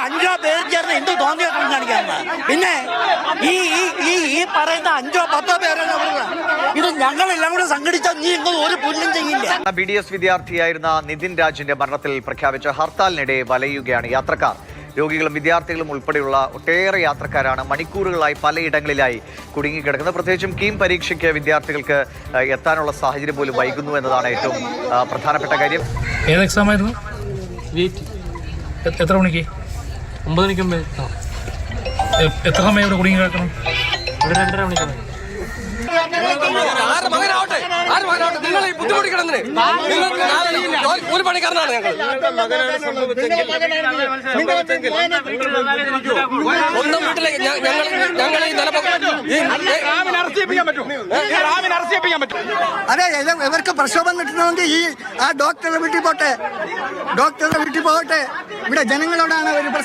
5 പേര് ചേർന്ന് എന്ത് തോന്നിയൊക്കെ കാണിക്കാറുണ്ട്. പിന്നെ ഈ പറയുന്ന 5 or 10 പേരാണ് ഇത് ഞങ്ങളെല്ലാം കൂടെ സംഘടിച്ചാൽ നീ ഇന്ന് ഒരു പുല്ലും ചെയ്യില്ല. BDS വിദ്യാർത്ഥിയായിരുന്ന നിതിൻ രാജിന്റെ മരണത്തിൽ പ്രഖ്യാപിച്ച ഹർത്താലിനിടെ വലയുകയാണ് യാത്രക്കാർ. രോഗികളും വിദ്യാർത്ഥികളും ഉൾപ്പെടെയുള്ള ഒട്ടേറെ യാത്രക്കാരാണ് മണിക്കൂറുകളായി പലയിടങ്ങളിലായി കുടുങ്ങിക്കിടക്കുന്നത്. പ്രത്യേകിച്ചും കീം പരീക്ഷയ്ക്ക് വിദ്യാർത്ഥികൾക്ക് എത്താനുള്ള സാഹചര്യം പോലും വൈകുന്നു എന്നതാണ് ഏറ്റവും പ്രധാനപ്പെട്ട കാര്യം. ഏത് എക്സാം ആയിരുന്നു? എത്ര മണിക്ക്? 9 മണിക്ക് മുമ്പ്. എത്ര സമയം ഇവിടെ കുടുങ്ങി കിടക്കണം? ഇവിടെ 2:30 മണിക്കൂർ. നിങ്ങൾ ഈ ബുദ്ധിമുട്ടി കിടന്നേ ഒരു പണിക്കാരനാണ് ഞങ്ങൾ. സ്വന്തം വീട്ടിലേക്ക് ഞങ്ങൾ ഈ അതെ, ഇവർക്ക് പ്രക്ഷോഭം കിട്ടണമെങ്കിൽ ഈ ആ ഡോക്ടറുടെ വീട്ടിൽ പോട്ടെ, ഇവിടെ ജനങ്ങളോടാണ് അവർ